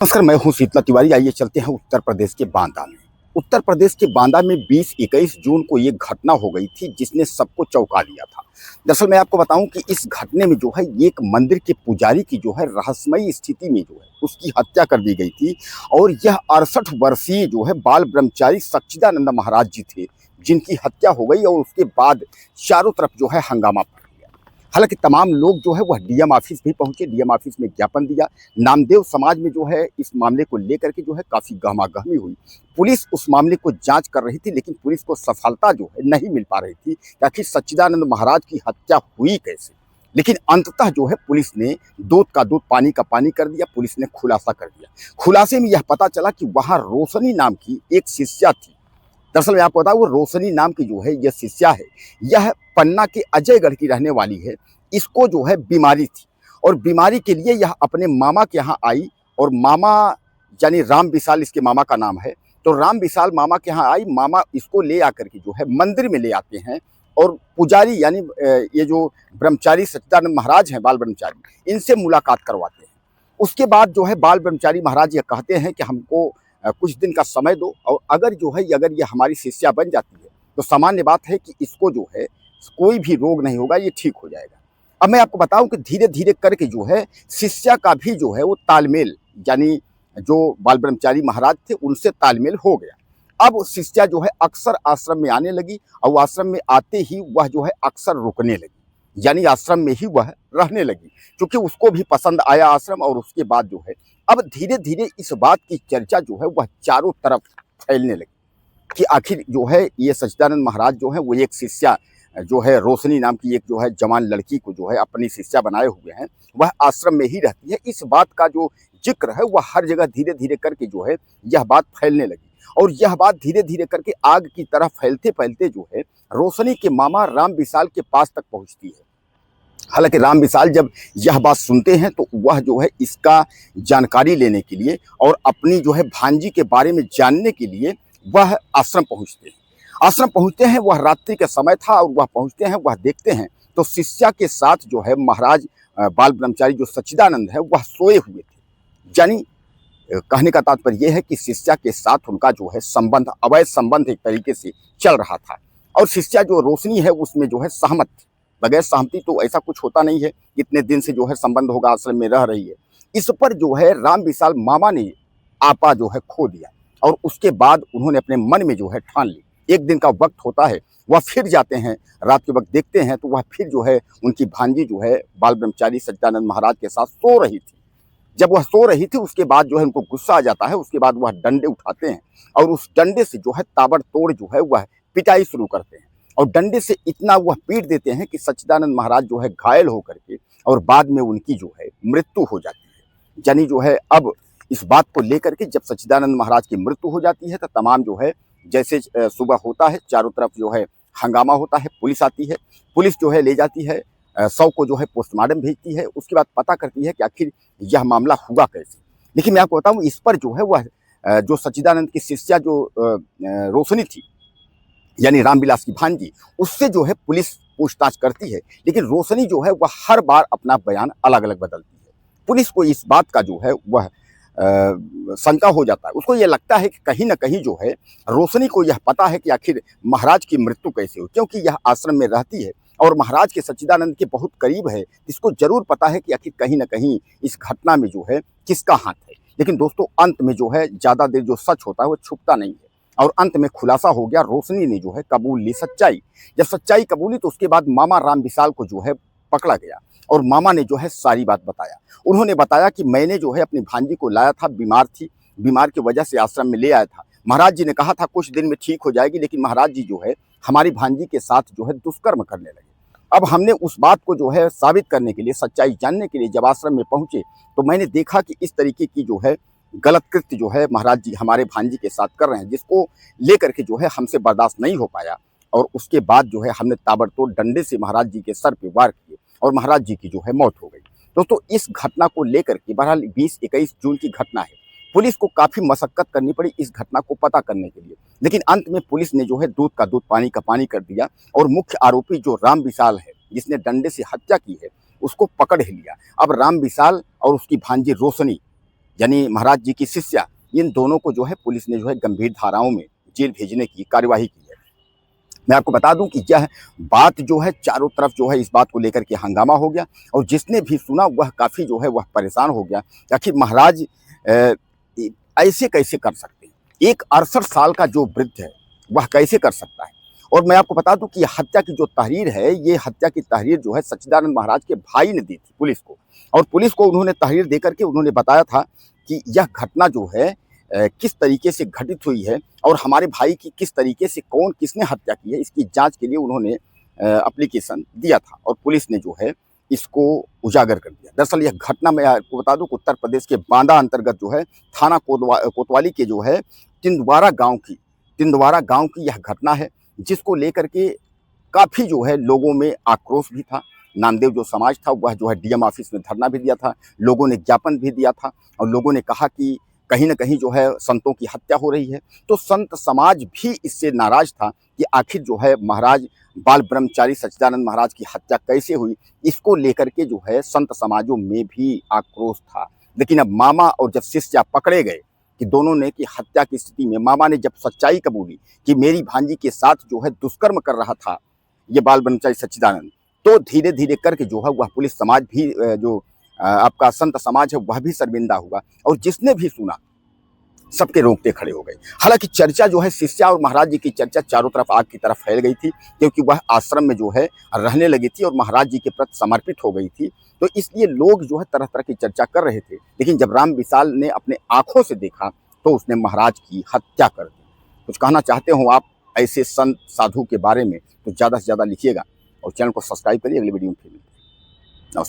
नमस्कार, मैं हूं शीतला तिवारी। आइए चलते हैं उत्तर प्रदेश के बांदा में। उत्तर प्रदेश के बांदा में 20-21 जून को ये घटना हो गई थी जिसने सबको चौंका दिया था। दरअसल मैं आपको बताऊं कि इस घटने में जो है एक मंदिर के पुजारी की जो है रहस्यमयी स्थिति में जो है उसकी हत्या कर दी गई थी। और यह 68 वर्षीय जो है बाल ब्रह्मचारी सच्चिदानंद महाराज जी थे जिनकी हत्या हो गई। और उसके बाद चारों तरफ जो है हंगामा पड़ गया। हालांकि तमाम लोग जो है वह डीएम ऑफिस भी पहुंचे, डीएम ऑफिस में ज्ञापन दिया। नामदेव समाज में जो है इस मामले को लेकर के जो है काफ़ी गहमागहमी हुई। पुलिस उस मामले को जांच कर रही थी, लेकिन पुलिस को सफलता जो है नहीं मिल पा रही थी कि आखिर सच्चिदानंद महाराज की हत्या हुई कैसे। लेकिन अंततः जो है पुलिस ने दूध का दूध पानी का पानी कर दिया। पुलिस ने खुलासा कर दिया। खुलासे में यह पता चला कि वहाँ रोशनी नाम की एक शिष्या थी। दरअसल मैं आपको बताऊं, वो रोशनी नाम की जो है यह शिष्या है, यह पन्ना के अजयगढ़ की रहने वाली है। इसको जो है बीमारी थी और बीमारी के लिए यह अपने मामा के यहाँ आई। और मामा यानी राम विशाल इसके मामा का नाम है। तो राम विशाल मामा के यहाँ आई। मामा इसको ले आकर के जो है मंदिर में ले आते हैं और पुजारी यानी ये जो ब्रह्मचारी सच्चिदानंद महाराज हैं बाल ब्रह्मचारी, इनसे मुलाकात करवाते हैं। उसके बाद जो है बाल ब्रह्मचारी महाराज ये कहते हैं कि हमको कुछ दिन का समय दो, और अगर ये हमारी शिष्या बन जाती है तो सामान्य बात है कि इसको जो है कोई भी रोग नहीं होगा, ये ठीक हो जाएगा। अब मैं आपको बताऊं कि धीरे धीरे करके जो है शिष्या का भी जो है वो तालमेल, यानी जो बाल ब्रह्मचारी महाराज थे उनसे तालमेल हो गया। अब शिष्या जो है अक्सर आश्रम में आने लगी और आश्रम में आते ही वह जो है अक्सर रुकने लगी, यानी आश्रम में ही वह रहने लगी, क्योंकि उसको भी पसंद आया आश्रम। और उसके बाद जो है अब धीरे धीरे इस बात की चर्चा जो है वह चारों तरफ फैलने लगी कि आखिर जो है ये सच्चिदानंद महाराज जो है वो एक शिष्या जो है रोशनी नाम की एक जो है जवान लड़की को जो है अपनी शिष्या बनाए हुए हैं, वह आश्रम में ही रहती है। इस बात का जो जिक्र है वह हर जगह धीरे धीरे करके जो है यह बात फैलने लगी। और यह बात धीरे धीरे करके आग की तरह फैलते फैलते जो है रोशनी के मामा राम विशाल के पास तक पहुंचती है। हालांकि राम विशाल जब यह बात सुनते हैं तो वह जो है इसका जानकारी लेने के लिए और अपनी जो है भांजी के बारे में जानने के लिए वह आश्रम पहुंचते हैं। आश्रम पहुंचते हैं, वह रात्रि का समय था और वह पहुंचते हैं, वह देखते हैं तो शिष्या के साथ जो है महाराज बाल ब्रह्मचारी जो सच्चिदानंद है वह सोए हुए थे। यानी कहने का तात्पर्य यह है कि शिष्या के साथ उनका जो है संबंध, अवैध संबंध एक तरीके से चल रहा था। और शिष्या जो रोशनी है उसमें जो है सहमत थी। बगैर सहमति तो ऐसा कुछ होता नहीं है, इतने दिन से जो है संबंध होगा, आश्रम में रह रही है। इस पर जो है राम विशाल मामा ने आपा जो है खो दिया। और उसके बाद उन्होंने अपने मन में जो है ठान ली, एक दिन का वक्त होता है, वह फिर जाते हैं, रात के वक्त देखते हैं तो वह फिर जो है उनकी भांजी जो है बाल ब्रह्मचारी सच्चिदानंद महाराज के साथ सो रही थी। जब वह सो रही थी उसके बाद जो है उनको गुस्सा आ जाता है। उसके बाद वह डंडे उठाते हैं और उस डंडे से जो है ताबड़तोड़ जो है वह पिटाई शुरू करते हैं। और डंडे से इतना वह पीट देते हैं कि सच्चिदानंद महाराज जो है घायल होकर के और बाद में उनकी जो है मृत्यु हो जाती है। यानी जो है अब इस बात को लेकर के जब सच्चिदानंद महाराज की मृत्यु हो जाती है तो तमाम जो है जैसे सुबह होता है चारों तरफ जो है हंगामा होता है। पुलिस आती है, पुलिस जो है ले जाती है, शव को जो है पोस्टमार्टम भेजती है। उसके बाद पता करती है कि आखिर यह मामला हुआ कैसे। लेकिन मैं आपको बताऊं इस पर जो है वह जो सच्चिदानंद की शिष्या जो रोशनी थी यानी रामविलास की भांजी, उससे जो है पुलिस पूछताछ करती है। लेकिन रोशनी जो है वह हर बार अपना बयान अलग अलग बदलती है। पुलिस को इस बात का जो है वह शंका हो जाता है। उसको यह लगता है कि कहीं ना कहीं जो है रोशनी को यह पता है कि आखिर महाराज की मृत्यु कैसे हुई, क्योंकि यह आश्रम में रहती है और महाराज के सच्चिदानंद के बहुत करीब है। इसको जरूर पता है कि आखिर कहीं ना कहीं इस घटना में जो है किसका हाथ है। लेकिन दोस्तों अंत में जो है ज़्यादा देर जो सच होता है वो छुपता नहीं है। और अंत में खुलासा हो गया, रोशनी ने जो है कबूल ली सच्चाई। जब सच्चाई कबूली तो उसके बाद मामा राम विशाल को जो है पकड़ा गया और मामा ने जो है सारी बात बताया। उन्होंने बताया कि मैंने जो है अपनी भांजी को लाया था, बीमार थी, बीमार की वजह से आश्रम में ले आया था। महाराज जी ने कहा था कुछ दिन में ठीक हो जाएगी, लेकिन महाराज जी जो है हमारी भांजी के साथ जो है दुष्कर्म करने लगे। अब हमने उस बात को जो है साबित करने के लिए, सच्चाई जानने के लिए जब आश्रम में पहुंचे तो मैंने देखा कि इस तरीके की जो है गलत कृत्य जो है महाराज जी हमारे भांजी के साथ कर रहे हैं, जिसको लेकर के जो है हमसे बर्दाश्त नहीं हो पाया। और उसके बाद जो है हमने ताबड़तोड़ डंडे से महाराज जी के सर पे वार किए और महाराज जी की जो है मौत हो गई। दोस्तों इस घटना को लेकर के बहरहाल 20-21 जून की घटना है। पुलिस को काफ़ी मशक्कत करनी पड़ी इस घटना को पता करने के लिए, लेकिन अंत में पुलिस ने जो है दूध का दूध पानी का पानी कर दिया और मुख्य आरोपी जो राम विशाल है जिसने डंडे से हत्या की है उसको पकड़ ही लिया। अब राम विशाल और उसकी भांजी रोशनी यानी महाराज जी की शिष्या, इन दोनों को जो है पुलिस ने जो है गंभीर धाराओं में जेल भेजने की कार्यवाही की है। मैं आपको बता दूं कि यह बात जो है चारों तरफ जो है इस बात को लेकर के हंगामा हो गया, और जिसने भी सुना वह काफ़ी जो है वह परेशान हो गया कि आखिर महाराज ऐसे कैसे कर सकते हैं। एक 68 साल का जो वृद्ध है वह कैसे कर सकता है। और मैं आपको बता दूं कि हत्या की जो तहरीर है, ये हत्या की तहरीर जो है सच्चिदानंद महाराज के भाई ने दी थी पुलिस को, और पुलिस को उन्होंने तहरीर दे करके उन्होंने बताया था कि यह घटना जो है किस तरीके से घटित हुई है और हमारे भाई की किस तरीके से कौन किसने हत्या की है, इसकी जांच के लिए उन्होंने एप्लीकेशन दिया था, और पुलिस ने जो है इसको उजागर कर दिया। दरअसल यह घटना मैं आपको बता दूं कि उत्तर प्रदेश के बांदा अंतर्गत जो है थाना कोतवाली के जो है तिंदवारा गांव की यह घटना है, जिसको लेकर के काफ़ी जो है लोगों में आक्रोश भी था। नामदेव जो समाज था वह जो है डीएम ऑफिस में धरना भी दिया था, लोगों ने ज्ञापन भी दिया था, और लोगों ने कहा कि कहीं न कहीं जो है संतों की हत्या हो रही है। तो संत समाज भी इससे नाराज़ था कि आखिर जो है महाराज बाल ब्रह्मचारी सच्चिदानंद महाराज की हत्या कैसे हुई, इसको लेकर के जो है संत समाजों में भी आक्रोश था। लेकिन अब मामा और जब शिष्या पकड़े गए कि दोनों ने कि हत्या की स्थिति में मामा ने जब सच्चाई कबूली कि मेरी भांजी के साथ जो है दुष्कर्म कर रहा था ये बाल ब्रह्मचारी सच्चिदानंद, तो धीरे धीरे करके जो है वह पुलिस समाज भी जो आपका संत समाज है वह भी शर्मिंदा हुआ, और जिसने भी सुना सबके रोंगटे खड़े हो गए। हालांकि चर्चा जो है शिष्या और महाराज जी की चर्चा चारों तरफ आग की तरफ फैल गई थी, क्योंकि वह आश्रम में जो है रहने लगी थी और महाराज जी के प्रति समर्पित हो गई थी, तो इसलिए लोग जो है तरह तरह की चर्चा कर रहे थे। लेकिन जब राम विशाल ने अपने आंखों से देखा तो उसने महाराज की हत्या कर दी। कुछ कहना चाहते हो आप ऐसे संत साधु के बारे में तो ज़्यादा से ज़्यादा लिखिएगा, और चैनल को सब्सक्राइब करिए। अगली वीडियो में फिर मिलते हैं।